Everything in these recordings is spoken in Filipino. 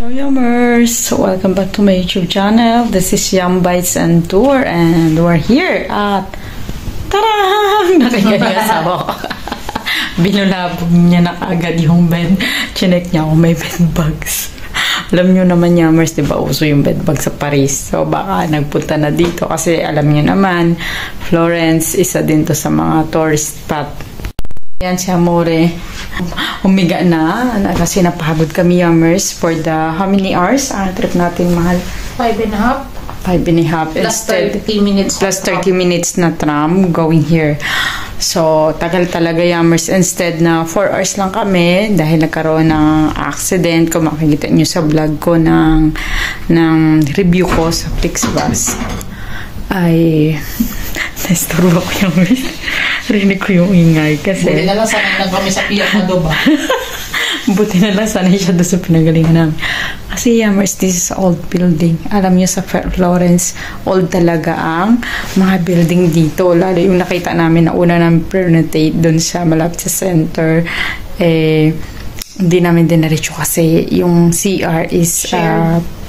Ciao Yummers! Welcome back to my YouTube channel. This is Yum Bites and Tour and we're here at tarang! Nakikayas ako. Binulabog niya na agad yung bed. Chinek niya kung may bed bugs. Alam nyo naman Yummers, diba uso yung bed bugs sa Paris? So baka nagpunta na dito kasi alam nyo naman, Florence, isa din to sa mga tourist spot. Yan si Amore. Umiga na kasi napagod kami Yummers for the how many hours ang trip natin, mahal? 5.5. 5.5 Plus 30 minutes. Plus 30 minutes na tram going here. So, tagal talaga Yummers. Instead na 4 hours lang kami dahil nagkaroon ng accident. Kung makikita nyo sa vlog ko ng review ko sa Flixbus ay nasturbo ko yung rinig ko yung ingay kasi buti na lang sanay lang kami sa piyak na doba. Buti na lang sanay siya doon sa pinagalingan namin. Kasi Yummers, this is old building. Alam niyo sa Florence, old talaga ang mga building dito. Lalo yung nakita namin na una namin pre-notate doon sa malapit sa center. Hindi namin dinaretso kasi yung CR is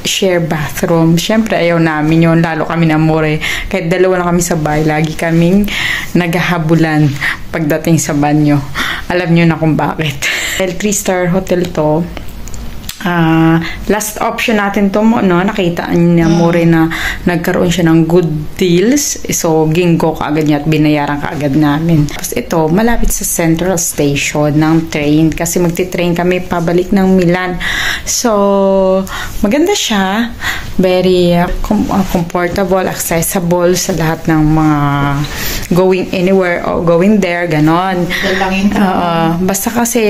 share bathroom. Siyempre, ayaw namin yun. Lalo kami na Amore. Kahit dalawa na kami sa bahay, lagi kaming naghahabulan pagdating sa banyo. Alam nyo na kung bakit. 3-star hotel to. Last option natin to mo, no? Nakita niya Amore na nagkaroon siya ng good deals. So, gingo kaagad niya at binayaran kaagad namin. Tapos ito, malapit sa Central Station ng train. Kasi magti-train kami pabalik ng Milan. So, maganda siya. Very comfortable, accessible sa lahat ng mga going anywhere or going there, ganon. Basta kasi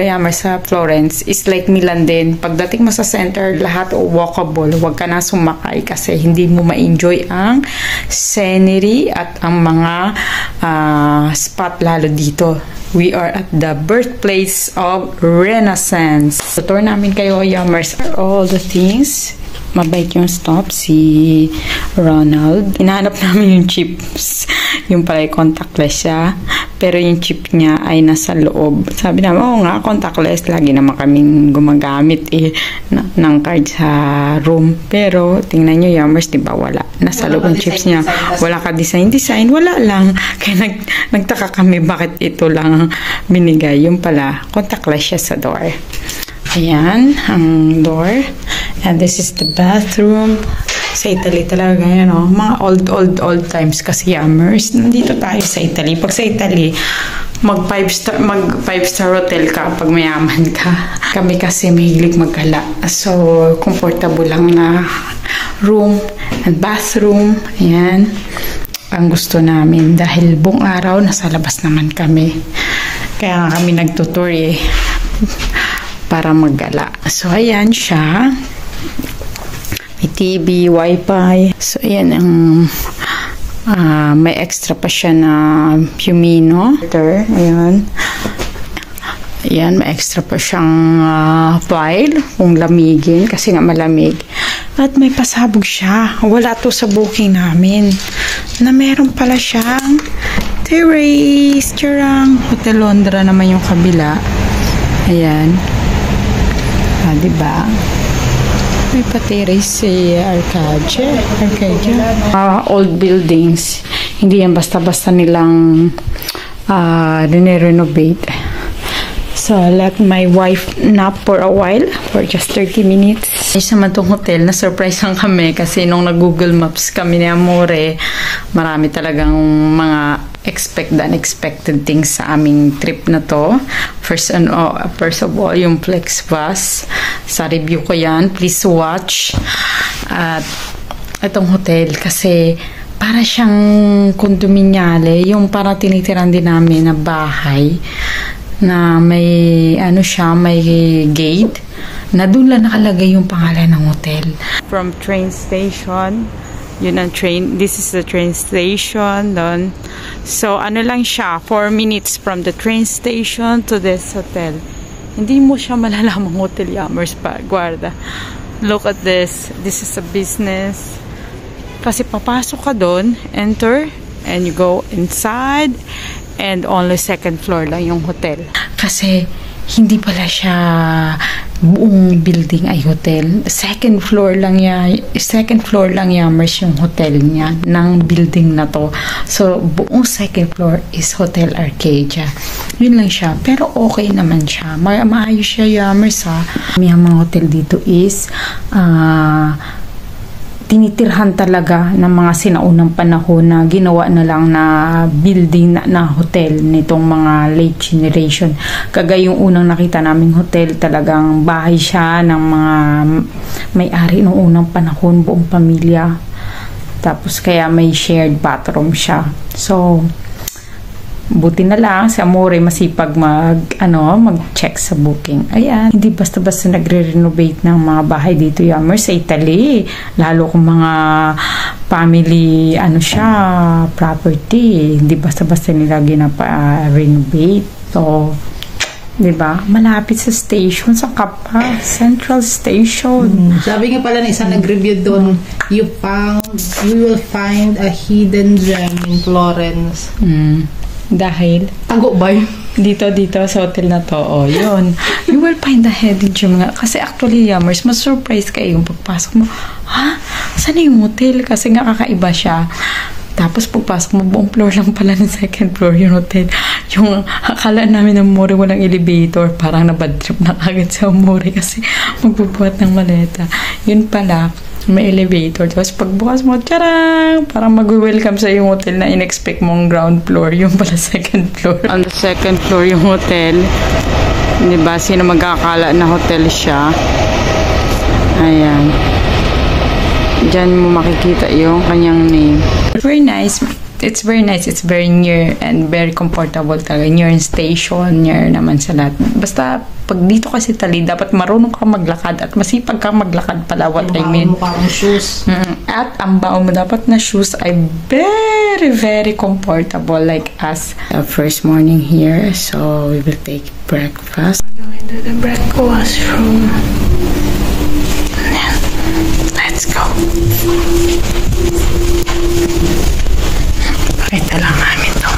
Yummers sa Florence is like Milan din. Pagdating mo sa center, lahat walkable. Huwag ka na sumakay kasi hindi mo ma-enjoy ang scenery at ang mga spot lalo dito. We are at the birthplace of Renaissance. So, tour namin kayo Yummers. All the things. Mabait yung stop, si Ronald. Hinahanap namin yung chips. Yung pala contactless siya. Pero yung chip niya ay nasa loob. Sabi namin, oo nga, contactless. Lagi naman kaming gumagamit ng card sa room. Pero, tingnan nyo Yummers, di ba wala. Nasa loob yung chips niya. Wala ka design. Wala lang. Kaya nagtaka kami bakit ito lang binigay. Yung pala, contactless siya sa door. Ayan, ang door. And this is the bathroom. Sa Italy talaga yan, oh. Mga old times kasi Yummers. Nandito tayo sa Italy. Pag sa Italy, mag 5-star hotel ka pag mayaman ka. Kami kasi mahilig magkala. So, comfortable lang na room and bathroom. Ayan. Ang gusto namin dahil buong araw nasa labas naman kami. Kaya nga kami nagtutour para maggala. So, ayan siya. May TV, Wi-Fi. So, ayan ang may extra pa siya na Pumino. Ayan. Ayan, may extra pa siyang file kung lamigin kasi nga malamig. At may pasabog siya. Wala to sa booking namin. Na meron pala siyang terrace. Charang. Hotel Londra naman yung kabila. Ayan. Diba? May pa-terrace si Arcadia. Old buildings. Hindi yan basta-basta nilang renovate. So, I let my wife nap for a while, for just 30 minutes. Isa man tong hotel, na-surprise lang kami kasi nung nag-Google Maps kami ni Amore, marami talagang mga unexpected things sa aming trip na to. First of all, yung Flixbus. Sa review ko yan. Please watch. At itong hotel kasi para siyang kondominiale, yung para tinitiran din namin na bahay na may may gate na doon lang nakalagay yung pangalan ng hotel. From train station, yun ang train. This is the train station doon. So, ano lang siya, 4 minutes from the train station to this hotel. Hindi mo siya malalamang hotel Yummers pa. Guarda. Look at this. This is a business. Kasi papasok ka doon, enter, and you go inside, and only second floor lang yung hotel. Kasi hindi pala siya buong building ay hotel. Second floor lang Yummers yung hotel niya ng building na to. So, buong second floor is Hotel Arcadia. Yun lang siya. Pero okay naman siya. Maayos siya, Yummers, ha. May mga hotel dito is tinitirhan talaga ng mga sinaunang panahon na ginawa na lang na building na hotel nitong mga late generation. Kagaya yung unang nakita naming hotel, talagang bahay siya ng mga may-ari noong unang panahon, buong pamilya. Tapos kaya may shared bathroom siya. So, buti na lang si Amore masipag mag-check sa booking. Ayan, hindi basta-basta nagre-renovate ng mga bahay dito, Yummers, sa Italy. Lalo kung mga family property. Hindi basta-basta nila ginapa-renovate. So, diba? Malapit sa station, sa Kappa, Central Station. Sabi nga pala na isang nag-review doon, you will find a hidden gem in Florence. Dahil Tago ba yun? dito sa hotel na to, yun. You will find the hidden gem nga. Kasi actually, Yummers, mas-surprise kayo yung pagpasok mo. Ha? Saan yung hotel? Kasi nga kakaiba siya. Tapos pagpasok mo, buong floor lang pala ng second floor yung hotel. Yung akala namin ng Amore walang elevator, parang nabad trip na agad sa Amore kasi magbubuhat ng maleta. Yun pala, may elevator. Tapos pagbukas mo, tiyarang! Parang mag-welcome sa yung hotel na in-expect mong ground floor. Yung pala second floor. On the second floor yung hotel. Diba? Sino magkakala na hotel siya? Ayan. Diyan mo makikita yung kanyang name. Very nice. It's very nice. It's very near and very comfortable talaga. Near in station, near naman sa lahat. Basta, pag dito kasi Italy, dapat marunong ka maglakad at masipag ka maglakad pala, what I mean. Ang shoes. At ang baon mo dapat na shoes ay very, very comfortable like us. First morning here, so we will take breakfast. We're going to the breakfast room. Let's go. Pakita lang namin to.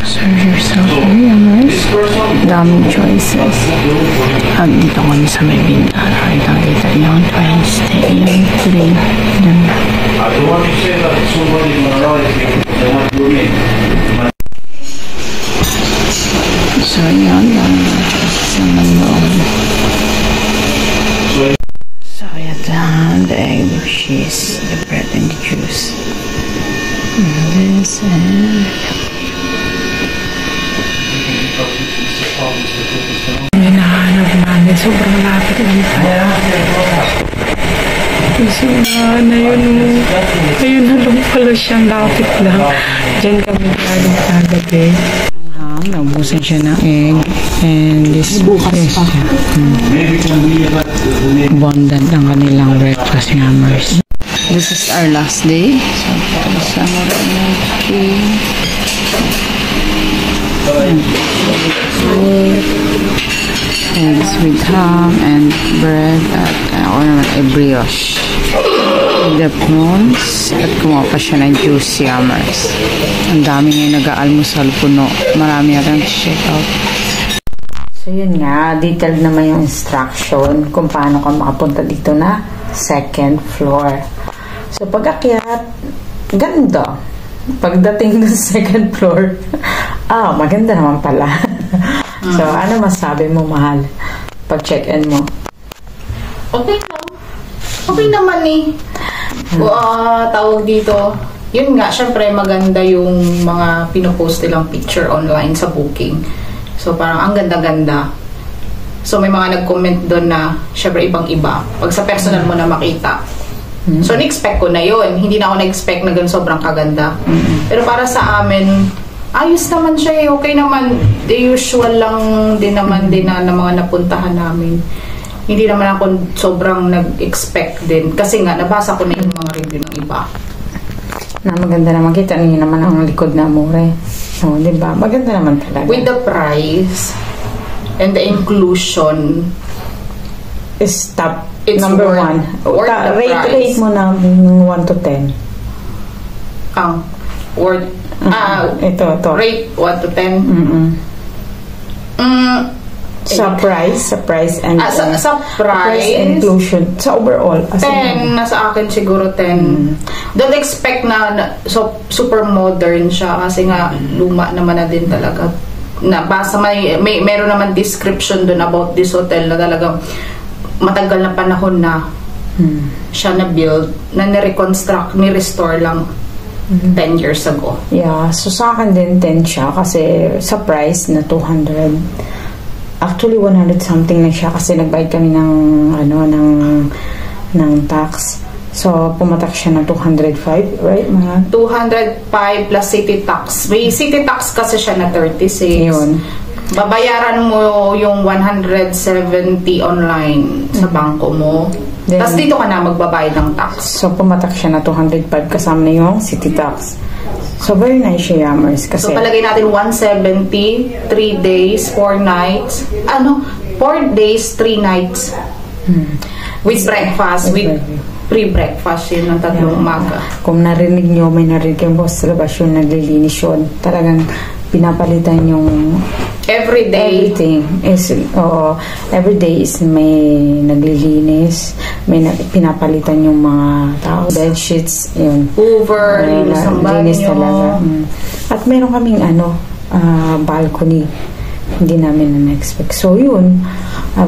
Serve yourself here, Yummers. Daming choices. At dito kami sa may bintana. Nakita niyo, stay in 3. So, yun. Daming choices naman doon. So, yan. The egg, the cheese, the bread, and the juice. And this, and hinahanap namin. Sobrang lapit lang pala. Kasi na yun. Ayun na lang pala siyang lapit lang. Diyan kami galing kagabi. Naubusan siya ng egg. And this bukas pa. Abundant ang kanilang breakfast, Yummers. This is our last day. So, kasama rin natin. Eggs with ham and bread at ako naman ay brioche. The prawns at kumuha pa siya ng juice, Yummers. Ang dami ngayon nag-aalmusal puno. Marami natin check out. So yun nga, detailed naman yung instruction kung paano ka makapunta dito na second floor. So pag-akyat, ganda. Pagdating doon sa second floor, maganda naman pala. So ano masabi mo, mahal? Pag-check-in mo? Okay lang. Okay naman eh. Tawag dito. Yun nga, syempre maganda yung mga pinopost nilang picture online sa booking. So parang ang ganda-ganda. So may mga nag-comment doon na syempre ibang-iba. Pag sa personal mo na makita. So na-expect ko na yun. Hindi na ako na-expect na ganun sobrang kaganda. Pero para sa amin, ayos naman siya eh. Okay naman. The usual lang din naman din na mga napuntahan namin. Hindi naman ako sobrang nag-expect din. Kasi nga, nabasa ko na yung mga review ng iba. Na maganda naman. Kita niyo naman ang likod na Amore. O, diba? Maganda naman talaga. With the price and the inclusion is top. It's number worth 1. the price. Rate mo na 1 to 10. Worth Ito. Rate 1 to 10. Sa price and sa price and inclusion sa overall 10 nasa akin siguro 10. Don't expect na so super modern siya kasi nga luma naman na din talaga. Nabasa meron naman description dun about this hotel na talagang matagal na panahon na siya na build, na ni-reconstruct, ni-restore lang 10 years ago. Yeah, so sa akin din 10 siya kasi sa price na 200. Actually 100 something na siya kasi nagbayad kami ng tax. So pumatak siya ng 205, right? Mga 205 plus city tax. May city tax kasi siya na 36. Yun. Babayaran mo yung 170 online sa bangko mo. Tapos dito ka na magbabayad ng tax. So pumatak siya na 205 kasama na yung city tax. So, very nice siya, Yammers. Kasi, so, palagay natin 170, 3 days, 4 nights. 4 days, 3 nights. With breakfast, with pre-breakfast yun ng tatlong umaga. Kung narinig nyo, may narinig yung boss sa labas yun, naglilinis yun. Talagang pinapalitan yung everything is every day is may naglilinis, may pinapalitan yung mga tao, bed sheets, yun, Hoover, linis talaga. At meron kaming balcony, hindi namin na-expect. So yun,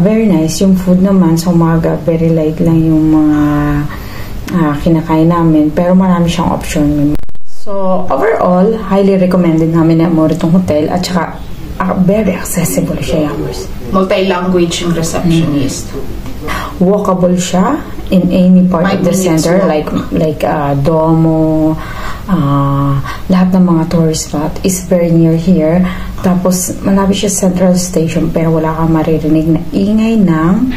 very nice. Yung food naman sa umaga, very light lang yung mga kinakain namin, pero marami siyang option. So overall, highly recommended namin na more itong hotel, at saka very accessible siya, Yammers. Multi-language yung receptionist. Walkable siya in any part of the center, like Domo, lahat ng mga tourist spot is very near here. Tapos malapit siya Central Station, pero wala kang maririnig na ingay ng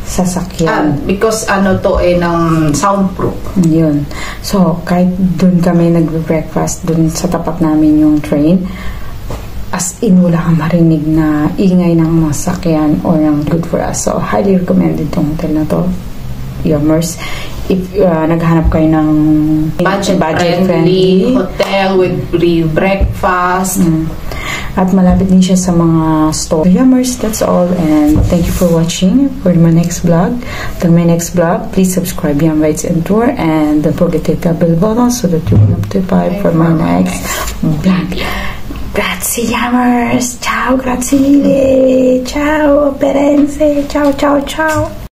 sasakyan. Because ng soundproof. Yun. So kahit dun kami nagbe-breakfast dun sa tapat namin yung train, as in, wala kang marinig na ingay ng masakyan or ng good for us. So, highly recommended itong hotel na to, Yammers. If naghanap kayo ng budget-friendly hotel with free breakfast. At malapit din siya sa mga store. Yammers, that's all. And thank you for watching for my next vlog. Till my next vlog, please subscribe Yam Rides and Tour. And don't forget to hit the bell button so that you will notify for my next vlog. Grazie, Yammers. Ciao, grazie mille. Ciao, Perenze. Ciao, ciao, ciao.